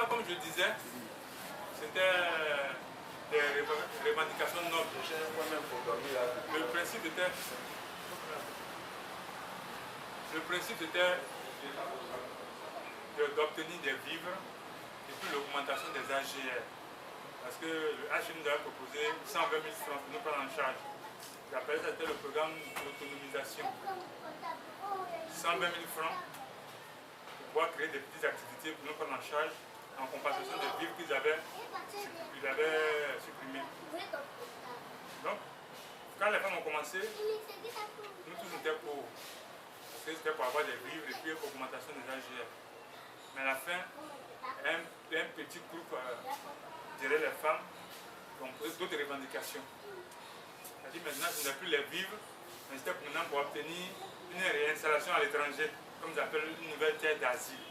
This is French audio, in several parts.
Donc, comme je disais, c'était des revendications nobles. Le principe était d'obtenir des vivres et puis l'augmentation des AGR. Parce que le HG nous avait proposé 120 000 francs pour nous prendre en charge. J'appelais ça, c'était le programme d'autonomisation. 120 000 francs pour pouvoir créer des petites activités pour nous prendre en charge en compensation des vivres qu'ils avaient supprimés. Donc, quand les femmes ont commencé, nous tous étions pour. Parce que c'était pour avoir des vivres et puis augmentation des AGR. Mais à la fin, un petit groupe derrière les femmes qui ont posé d'autres revendications. C'est-à-dire maintenant, ce n'est plus les vivres, mais c'était maintenant pour obtenir une réinstallation à l'étranger, comme ils appellent une nouvelle terre d'asile.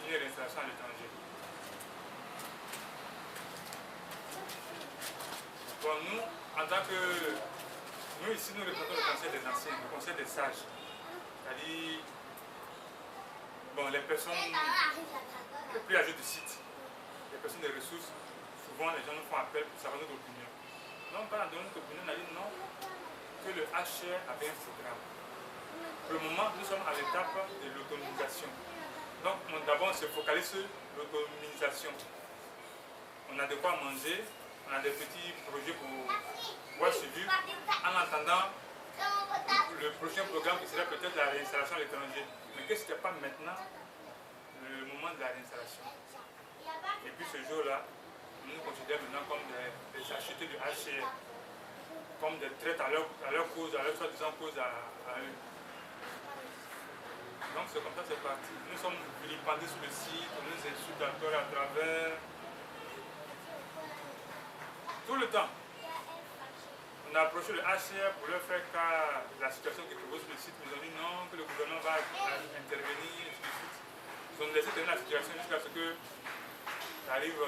Une réinstallation à l'étranger. Bon, nous, en tant que... Nous, ici, nous représentons le conseil des anciens, le conseil des sages. C'est-à-dire... Bon, les personnes les plus âgées du site, les personnes des ressources, souvent les gens nous font appel pour savoir notre opinion. Donc, quand on a donné notre opinion, on a dit non, que le HR avait un programme. Pour le moment, nous sommes à l'étape de l'autonomisation. Donc, d'abord, on se focalise sur l'autonomisation. On a de quoi manger, on a des petits projets pour pouvoir suivre, en attendant le prochain programme qui serait peut-être la réinstallation à l'étranger. Mais que ce n'était pas maintenant le moment de la réinstallation. Et puis ce jour-là, nous nous considérons maintenant comme des achetés du HR, comme des traites à leur cause, à leur soi-disant cause à eux. Donc c'est comme ça que c'est parti. Nous sommes vilipendés sur le site, on nous insulte encore à travers. Tout le temps. On a approché le HCR pour leur faire cas de la situation qui propose sur le site. Ils ont dit non, que le gouvernement va intervenir, et tout de suite. Ils ont laissé tenir la situation jusqu'à ce que ça arrive.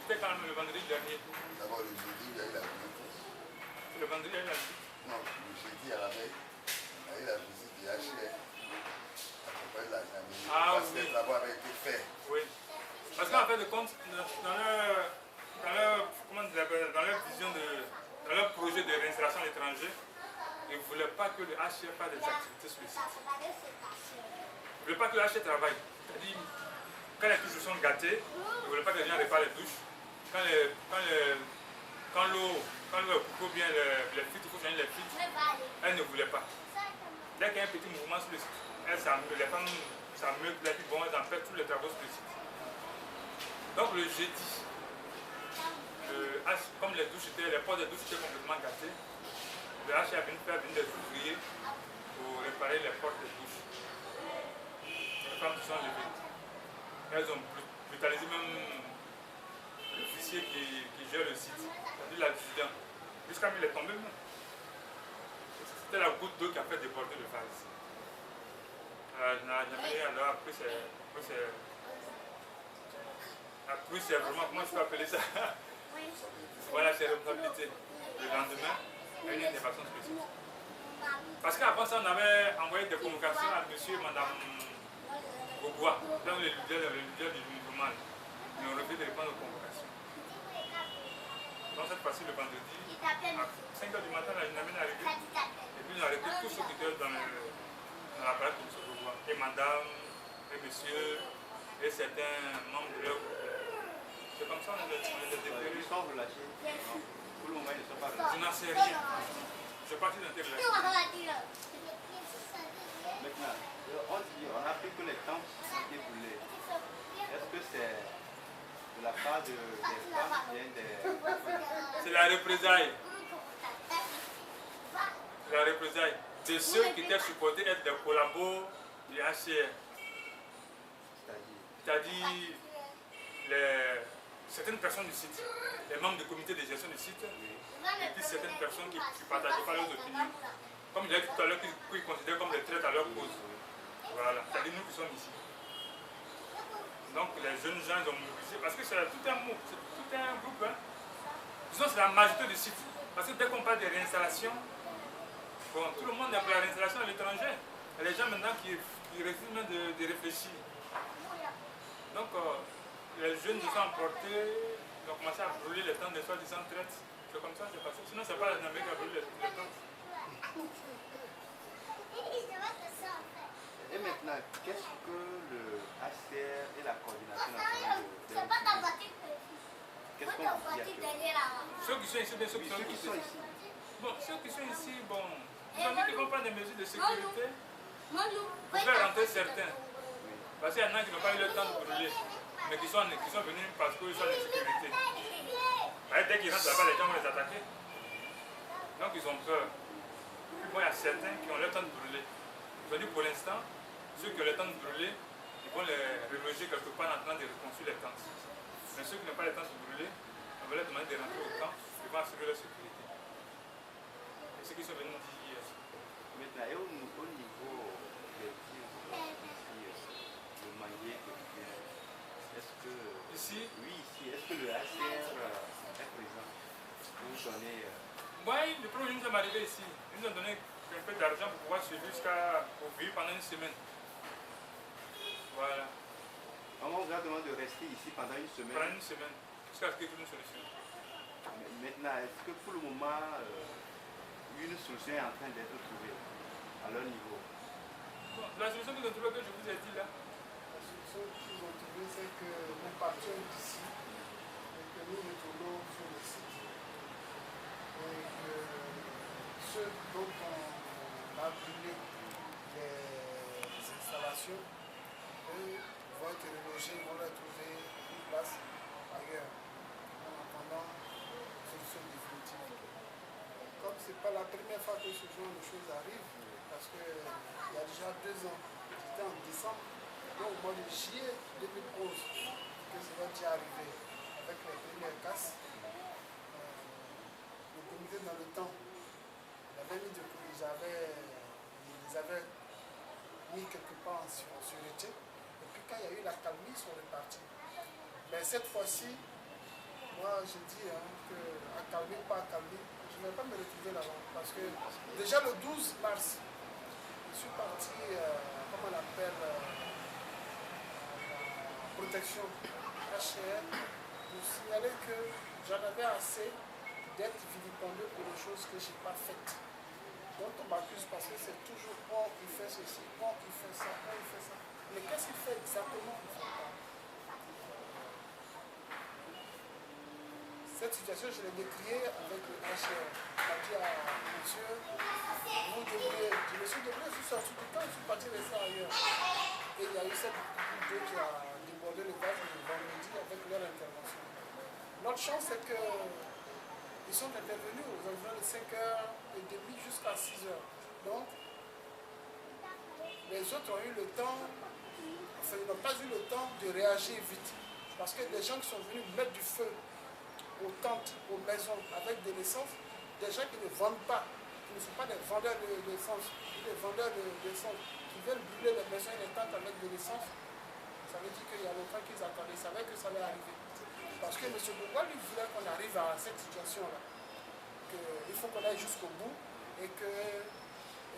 C'était quand même le vendredi dernier. D'abord, le jeudi, il y a eu la visite. Le vendredi, il y a eu la visite. Non, le jeudi à la veille, il y a eu la visite du HCR. Accompagné de la famille. Parce que les travaux avaient été faits. Oui. Parce qu'en fait de compte, dans leur vision dans leur projet de réinstallation à l'étranger, ils ne voulaient pas que le HR fasse des activités sur le site. Ils ne voulaient pas que le HR travaille. C'est-à-dire, quand les douches sont gâtées, ils ne voulaient pas que les gens réparent les douches. Quand l'eau coupe bien les filtres, il faut changer les filtres. Elles ne voulaient pas. Dès qu'il y a un petit mouvement sur le site, les femmes s'ameuglent, elles en fait tous les travaux sur le site. Donc le jeudi, comme les portes des douches étaient complètement gâtées, le H a venu faire venir des ouvriers pour réparer les portes des douches. Les femmes se sont levées. Elles ont brutalisé même l'officier qui gère le site, c'est-à-dire l'adjudant, jusqu'à ce qu'il est tombé même. C'était la goutte d'eau qui a fait déborder le vase. Elle a pris ses vraiment, comment je peux appeler ça? Voilà ses responsabilités. Le lendemain, il y a eu une intervention spécifique. Parce qu'avant ça, on avait envoyé des convocations à monsieur et madame Gogoua, dans le leader du mouvement. Mais on refusé de répondre aux convocations. Donc cette fois-ci, le vendredi, à 5 h du matin, la dynamique est arrivée. Et puis on a arrêté tous ceux qui étaient dans l'appareil de M. Gogoua. Et madame, et monsieur, et certains membres de leur groupe. C'est comme ça qu'on les a déterrés. Ils sont relâchés. Pour le moment, ils ne sont pas relâchés. Je n'en sais rien. Je suis parti d'intégrer. Maintenant, on a pris que les temps sont déboulés. Est-ce que c'est de la part des femmes qui viennent des... C'est la représailles. C'est la représailles. De ceux qui étaient supportés être des collabos du HCR. C'est-à-dire certaines personnes du site, les membres du comité de gestion du site, et puis certaines personnes qui ne partageaient pas leurs opinions, comme je l'ai dit tout à l'heure, qu'ils considèrent comme des traites à leur cause. Voilà, c'est-à-dire nous qui sommes ici. Donc les jeunes gens ont mobilisé, parce que c'est tout un mot, c'est tout un groupe. Hein. Disons c'est la majorité du site. Parce que dès qu'on parle de réinstallation, bon, tout le monde est pour la réinstallation à l'étranger. Il y a les gens maintenant qui refusent même de réfléchir. jeunes se sont emportés, ils ont commencé à brûler les tentes des soi-disant traites. C'est comme ça que c'est passé. Sinon, c'est pas l'Amérique qui a brûlé les tentes. Et maintenant, qu'est-ce que le HCR et la coordination nationale de qu'est-ce qu'on dit ceux qui sont ici, bien ceux qui sont ici. Bon, ceux qui sont ici, bon, ils ont dit qu'ils vont prendre des mesures de sécurité pour faire rentrer certains. Parce qu'il y en a qui n'ont pas eu le temps de brûler, mais qui sont venus parce qu'ils sont en sécurité. Dès qu'ils rentrent là-bas, les gens vont les attaquer. Donc ils ont peur. Puis bon, il y a certains qui ont le temps de brûler. Ils ont dit pour l'instant, ceux qui ont le temps de brûler, ils vont les reloger quelque part en train de reconstruire les tentes. Mais ceux qui n'ont pas le temps de brûler, on va leur demander de rentrer au camp, ils vont assurer leur sécurité. Et ceux qui sont venus dire hier. Maintenant, et au niveau des tirs ici, le manier quotidien, est-ce que... Ici? Oui, ici. Est-ce que le HCR est présent pour vous donner... Oui, le premier jour, ça m'est arrivé ici. Ils nous ont donné un peu d'argent pour pouvoir suivre pour vivre pendant une semaine. Voilà. On vous a demandé de rester ici pendant une semaine. Pendant une semaine, jusqu'à ce qu'il y ait une solution. Maintenant, est-ce que pour le moment, une solution est en train d'être trouvée à leur niveau? Bon, la solution qu'ils ont trouvée, que je vous ai dit là. La solution qu'ils ont trouvée, c'est que nous partions d'ici et que nous retournons sur le site. Et que ceux dont on a brûlé les installations, eux vont être relogés, vont leur trouver une place ailleurs en attendant une solution définitive. Comme ce n'est pas la première fois que ce genre de choses arrive, parce qu'il y a déjà 2 ans, c'était en décembre, donc au mois de juillet 2011, que cela déjà arrivé avec les premières casses. Le comité dans le temps, il avait mis ils les avaient mis quelque part en sûreté. Et puis quand il y a eu la calmie, ils sont repartis. Mais cette fois-ci, moi je dis que accalmie ou pas accalmie, je ne vais pas me retrouver là-bas. Parce que déjà le 12 mars, je suis parti, comment on appelle, la protection HCR, pour signaler que j'en avais assez d'être vilipendé pour des choses que je n'ai pas faites. Donc on m'accuse parce que c'est toujours oh, il fait ceci, oh, il fait ça, oh, il fait ça. Mais qu'est-ce qu'il fait exactement? Il ne fait pas. Cette situation, je l'ai décriée avec le HCR. Il a dit à monsieur, vous devriez, je me suis débrouillé, je suis sorti du camp, je suis parti rester ailleurs. Et il y a eu cette coupe d'eau qui a débordé le vase le vendredi avec leur intervention. Notre chance, c'est que ils sont intervenus aux environs de 5h30 jusqu'à 6h. Donc, les autres ont eu le temps, enfin, ils n'ont pas eu le temps de réagir vite. Parce que des gens qui sont venus mettre du feu aux tentes, aux maisons avec de l'essence, des gens qui ne vendent pas, qui ne sont pas des vendeurs d'essence, des vendeurs d'essence, qui veulent brûler les maisons et les tentes avec de l'essence, ça veut dire qu'il y a longtemps qu'ils attendaient, ils savaient que ça allait arriver. Parce que M. Bougua lui voulait qu'on arrive à cette situation-là. Il faut qu'on aille jusqu'au bout et que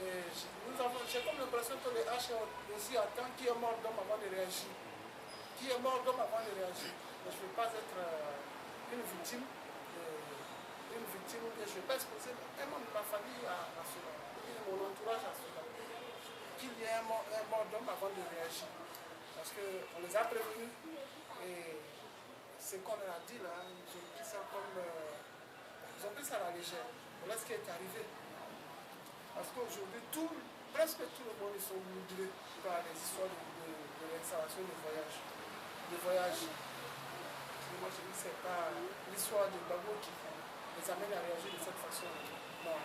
j'ai comme l'impression que les H aussi attendent qui est mort d'homme avant de réagir. Qui est mort d'homme avant de réagir. Mais je ne veux pas être une victime où je ne vais pas exposer un membre de ma famille à cela, mon entourage à cela. Qu'il y ait un mort d'homme avant de réagir. Parce qu'on les a prévenus et ce qu'on leur a dit là, ils ont pris ça comme... ils ont pris ça à la légère. Voilà ce qui est arrivé. Parce qu'aujourd'hui, presque tout le monde, ils sont moudrés par les histoires de l'installation de voyage. Et moi, je dis que ce n'est pas l'histoire de Gbagbo qui les amène à réagir de cette façon. Non.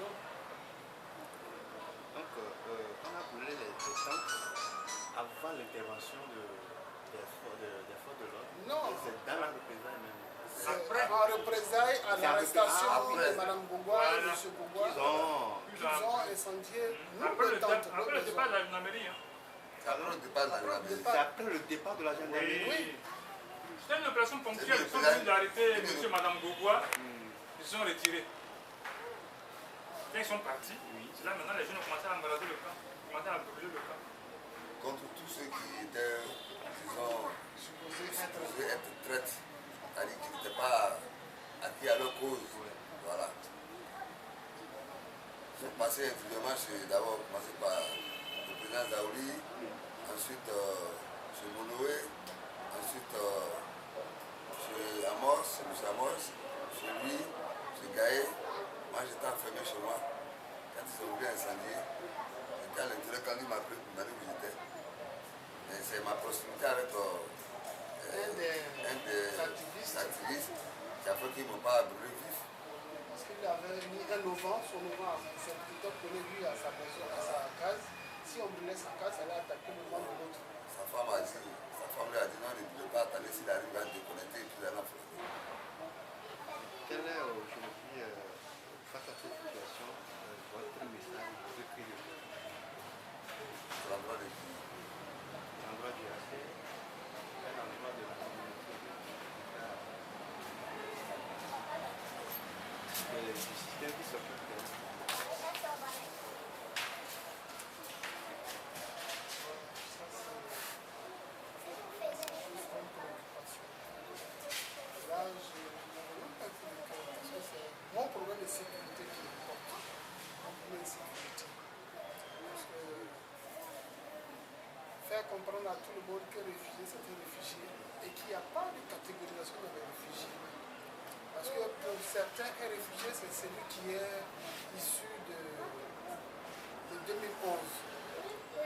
Non. Donc, on a brûlé les tentes avant l'intervention des forces de l'ordre. Non. C'est dans la représailles même. En représailles à l'arrestation de Mme Bougua et de M. Bougua, qu'ils ont incendié Après le départ de la gendarmerie. C'est après le départ de la gendarmerie. C'est après le départ de la gendarmerie. Oui. C'était une opération ponctuelle. Ils sont venus d'arrêter M. et Mme Bougua. Ils se sont retirés. Quand ils sont partis, c'est là maintenant les jeunes ont commencé à embraser le camp, commencé à brûler le camp. Contre tous ceux qui étaient, disons, supposés retraite. C'est-à-dire qu'ils n'étaient pas acquis à leur cause. Voilà. Ils sont passés individuellement d'abord commencé par le président Zaouli, ensuite chez Monoué, ensuite chez Amos, chez M. Amos, chez lui, chez Gaé. Moi j'étais enfermé chez moi. Quand ils ont voulu incendier, j'étais à l'intérieur quand il m'a pris pour m'aller visiter. Mais c'est ma proximité avec un des activistes qui a fait qu'ils ne m'ont pas brûlé vif. Parce qu'il avait mis un auvent, son auvent, c'est plutôt que lui à sa maison, à sa case. Si on brûlait sa case, elle a attaqué le membre de l'autre. Sa femme lui a dit non, ne brûlez pas, attendez s'il arrive à déconnecter et puis elle a fait. Quel est aujourd'hui, face à cette situation, votre message de cri de cœur? C'est l'endroit de qui? L'endroit du AC, quel endroit de la communauté du système qui s'occupe de nous? Mon problème de sécurité qui m'importe. Mon problème de sécurité. Parce que faire comprendre à tout le monde que réfugié, c'est un réfugié et qu'il n'y a pas de catégorisation des réfugiés. Parce que pour certains, un réfugié, c'est celui qui est issu de 2011.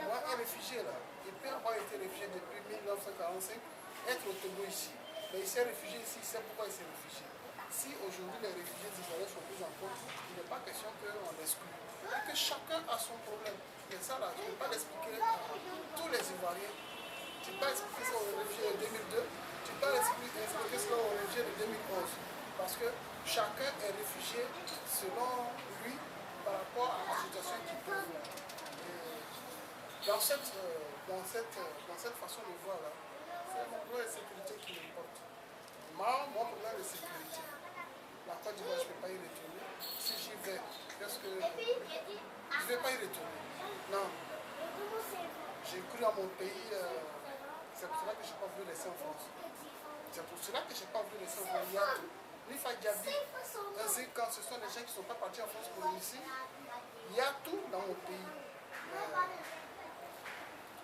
Moi, un réfugié, là, il peut avoir été réfugié depuis 1945, être au Togo ici. Mais il s'est réfugié ici, il sait pourquoi il s'est réfugié. Si aujourd'hui les réfugiés ivoiriens sont plus en compte, il n'est pas question qu'on exclue. Et que chacun a son problème. Mais ça, là, je ne peux pas l'expliquer à tous les Ivoiriens. Tu ne peux pas expliquer ça aux réfugiés de 2002, tu ne peux pas expliquer ça aux réfugiés de 2011. Parce que chacun est réfugié selon lui par rapport à la situation qu'il peut. Dans cette façon de voir là, c'est mon problème de sécurité qui m'importe. Mon problème de sécurité, la Côte d'Ivoire, je ne peux pas y retourner. Si j'y vais, qu'est-ce que je ne vais pas y retourner. Non. J'ai cru à mon pays, c'est pour cela que je n'ai pas voulu laisser en France. C'est pour cela que je n'ai pas voulu laisser en France. Il y a tout. Nifa Diaby, quand ce sont des gens qui ne sont pas partis en France pour ici, il y a tout dans mon pays.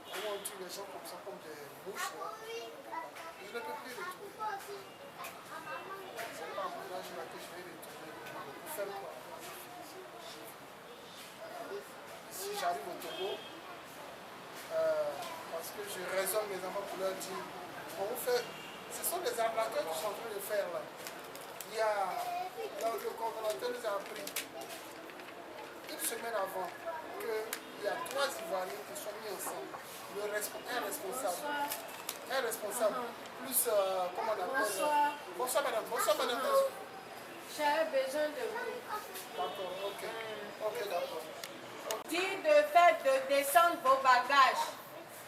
Comment on tue les gens comme ça, comme des mouches là. Je ne peux plus retourner. C'est pas à mon âge là que je vais retourner. Pour faire quoi? Si j'arrive au Togo, parce que je raisonne mes enfants pour leur dire, on vous fait, ce sont des arnaqueurs qui sont en train de faire là. Il y a, le coordonnateur nous a appris une semaine avant qu'il y a 3 Ivoiriens qui sont mis ensemble. Un responsable, plus, comment on appelle ça? Bonsoir madame, J'ai besoin de vous. D'accord, ok, d'accord. Dis de descendre vos bagages.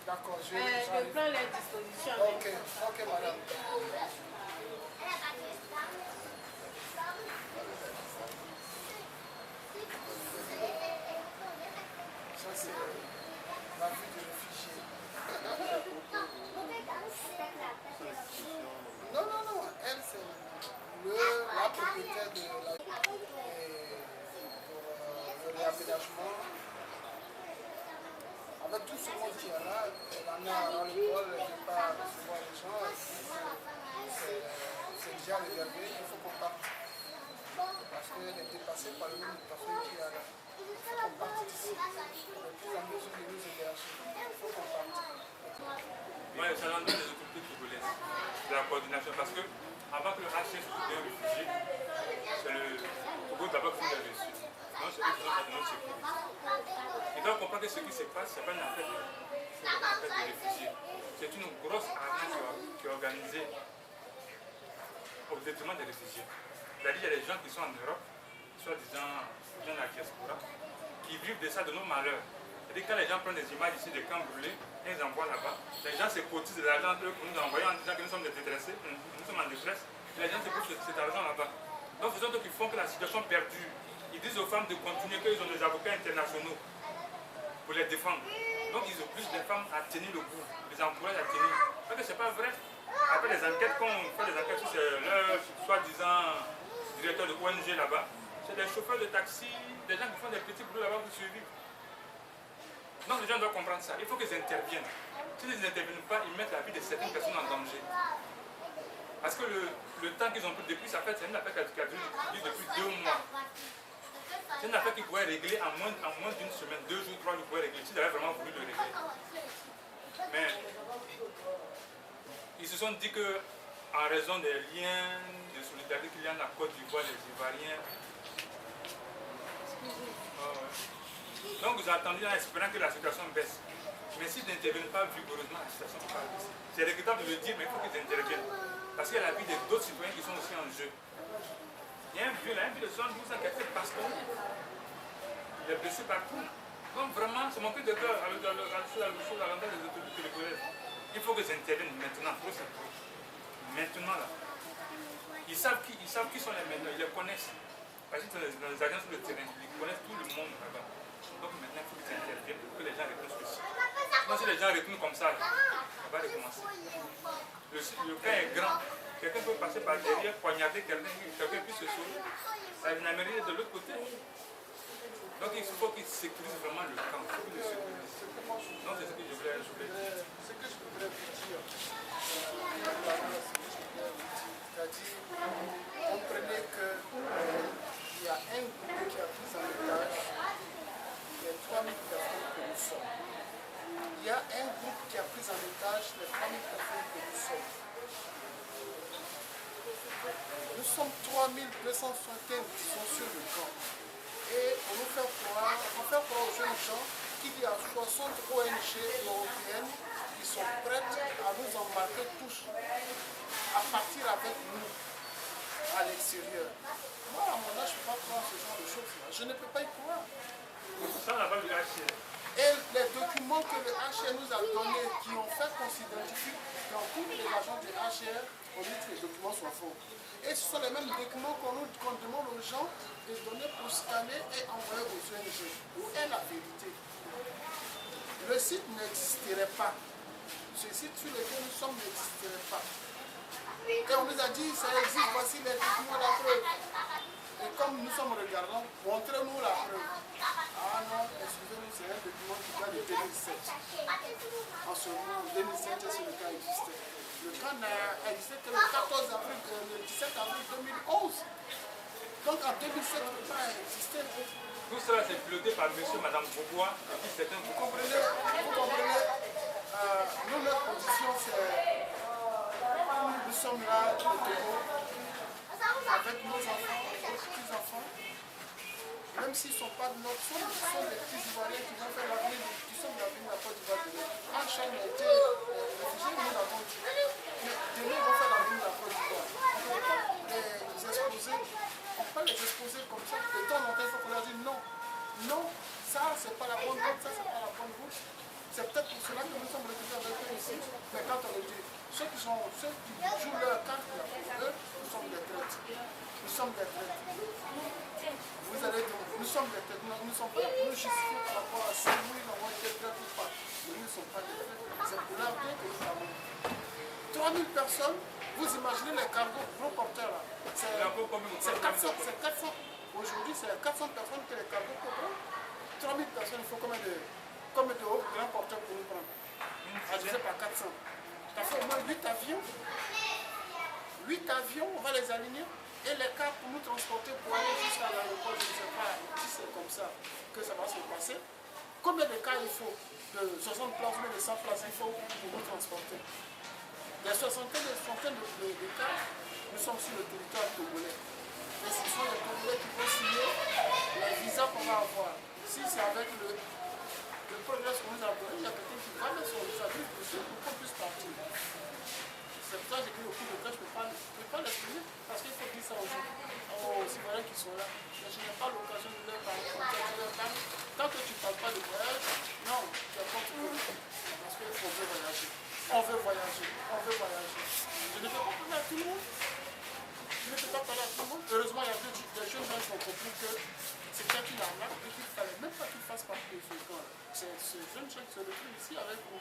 D'accord, je prends les dispositions. Ok, madame. Ça, c'est la vie du réfugié. Non, elle, c'est la propriétaire de le réaménagement. Avec tout ce monde qui est là, elle en a dans le bol, elle ne veut pas recevoir les gens. C'est déjà réservé, il faut qu'on parte. Parce qu'elle est dépassée par le nombre de personnes qui est là. Il faut qu'on parte d'ici. De plus en mesure de nous héberger. Il faut qu'on parte. Moi, le challenge des autorités togolaises, de la coordination, parce que avant que le HS soit un réfugié, c'est le Togo d'abord qui l'a reçu. Non, c'est eux qui ont fait notre sécurité. Ils doivent comprendre que ce qui se passe, ce n'est pas une affaire de réfugiés. C'est une grosse arnaque qui est organisée au détriment des réfugiés. C'est-à-dire qu'il y a des gens qui sont en Europe, soi-disant gens de la diaspora, qui vivent de ça, de nos malheurs. C'est-à-dire que quand les gens prennent des images ici des camps brûlés, et ils envoient là-bas, les gens se cotisent de l'argent pour nous envoyer en disant que nous sommes des détressés, nous sommes en détresse, les gens se cotisent cet argent là-bas. Donc ce sont eux qui font que la situation perdure. Ils disent aux femmes de continuer, qu'ils ont des avocats internationaux pour les défendre. Donc ils obligent les femmes à tenir le bout, ils les encouragent à tenir. Parce que ce n'est pas vrai. Après les enquêtes, quand on fait les enquêtes sur leur soi-disant directeur de ONG là-bas, c'est des chauffeurs de taxi, des gens qui font des petits boulots là-bas pour survivre. Donc les gens doivent comprendre ça. Il faut qu'ils interviennent. S'ils n'interviennent pas, ils mettent la vie de certaines personnes en danger. Parce que le temps qu'ils ont pris depuis, ça fait, c'est une affaire qui a duré depuis 2 mois. C'est une affaire qu'ils pourraient régler en moins d'une semaine, 2 jours, 3 jours, ils pourraient régler. S'ils avaient vraiment voulu le régler. Mais ils se sont dit que, en raison des liens de solidarité qu'il y a en Côte d'Ivoire, les Ivoiriens. Donc ils ont attendu en espérant que la situation baisse. Mais s'ils n'interviennent pas vigoureusement, la situation va pas baisser. C'est regrettable de le dire, mais il faut qu'ils interviennent. Parce qu'il y a la vie d'autres citoyens qui sont aussi en jeu. Il y a un vieux là, un vieux de 72 ans qui a fait pasteur. Il est blessé partout. Donc vraiment, c'est mon cri de cœur à l'endroit des autorités de l'école. Il faut qu'ils interviennent maintenant. Maintenant là. Ils savent qui sont les maintenant, ils les connaissent. Parce que dans les agences sur le terrain, ils connaissent tout le monde là-bas. Donc maintenant, il faut qu'ils interviennent pour que les gens retournent ceci. Sinon, si les gens retournent comme ça, ça va recommencer. Le cas est grand. Quelqu'un peut passer par derrière, poignarder quelqu'un puisse se sauver. Ça n'amène de l'autre côté. Donc il faut qu'ils sécurisent vraiment le camp. Il faut qu'ils le sécurisent. Donc c'est ce que je voulais ajouter. Ce que je voudrais vous dire, c'est-à-dire, comprenez qu'il y a un groupe qui a pris en otage les 3000 personnes que nous sommes. Il y a un groupe qui a pris en otage les 3000 personnes que nous sommes. Nous sommes 3261 qui sont sur le camp. Et on nous fait croire aux jeunes gens qu'il y a 60 ONG européennes qui sont prêtes à nous embarquer tous, à partir avec nous à l'extérieur. Moi, à mon âge, je ne peux pas croire ce genre de choses-là. Je ne peux pas y croire. Ça, on n'a pas vu HCR. Et les documents que le HCR nous a donnés, qui ont fait qu'on s'identifie dans tous les agents du HCR, on dit que les documents sont faux. Et ce sont les mêmes documents qu'on demande aux gens de donner pour scanner et envoyer aux ONG. Où est la vérité? Le site n'existerait pas. Ce site sur lequel nous sommes n'existerait pas. Et on nous a dit, ça existe, voici les documents, la preuve. Et comme nous sommes regardants, montrez-nous la preuve. Ah non, excusez-nous, c'est un document qui date de 2007. En ce moment, en 2007, ce cas existait. Le camp n'a existé que le 14 avril, le 17 avril 2011. Donc en 2007, le camp a existé. Tout cela c'est piloté par monsieur et madame Bobois et puis certains. Vous comprenez, nous, notre position, c'est nous sommes là, au Togo, avec nos enfants, nos petits-enfants. Même s'ils ne sont pas de notre sang, ce sont des petits Ivoiriens qui vont faire l'avenir, qui sont l'avenir de la Côte d'Ivoire demain. Quand Charles a été réfugié, nous l'avons dit. Mais demain, ils vont faire l'avenir de la Côte d'Ivoire. On ne peut pas les exposer comme ça. De temps en temps, il faut qu'on leur dise non. Non, ça, c'est pas la bonne route, ça, c'est pas la bonne route. C'est peut-être pour cela que nous sommes retrouvés avec eux ici. Mais quand on le dit, ceux qui jouent leur carte, eux, nous sommes des traîtres. Nous sommes des traîtres. Vous allez dire, nous sommes des traîtres. Nous ne sommes pas pour nous justifier par rapport à ça. Nous, ils n'ont été traîtres ou pas. Mais nous ne sommes pas des traîtres. C'est pour l'avenir que nous avons. 3000 personnes, vous imaginez les cargos gros porteurs là. C'est 400. Aujourd'hui, c'est 400 personnes que les cargos peuvent prendre. 3000 personnes, il faut combien de hauts grands porteurs pour nous prendre? Divisé par 400. Ça fait au moins 8 avions. 8 avions, on va les aligner. Et les cars pour nous transporter pour aller jusqu'à l'aéroport, je ne sais pas si c'est comme ça que ça va se passer. Combien de cars il faut? De 60 places, mais de 100 places, il faut pour nous transporter. Les centaines de cars, nous sommes sur le territoire togolais. Et ce sont les Togolais qui vont signer les visas qu'on va avoir. Si c'est avec le progrès qu'on nous a donné, il y a quelqu'un qui va mettre son visa pour qu'on puisse partir. C'est pour ça que j'ai dit au coup de cœur, je ne peux pas l'expliquer parce qu'il faut dire ça aux Ivoiriens qui sont là. Mais je n'ai pas l'occasion de leur parler comme ça, de leur parler. Tant que tu ne parles pas de voyage, non, tu as pas tout. Parce qu'on veut voyager. On veut voyager. Je ne peux pas parler à tout le monde. Heureusement, il y a des jeunes gens qui ont compris que c'était une arnaque et qu'il ne fallait même pas qu'ils fassent partie de ce camp. C'est ce jeune gens qui se retrouvent ici avec vous.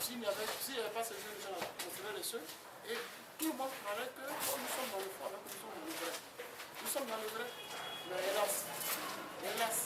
S'il n'y avait pas ces jeunes gens, on serait les seuls. Et tout le monde croirait que oh, nous sommes dans le faux alors que nous sommes dans le vrai. Nous sommes dans le vrai. Mais hélas,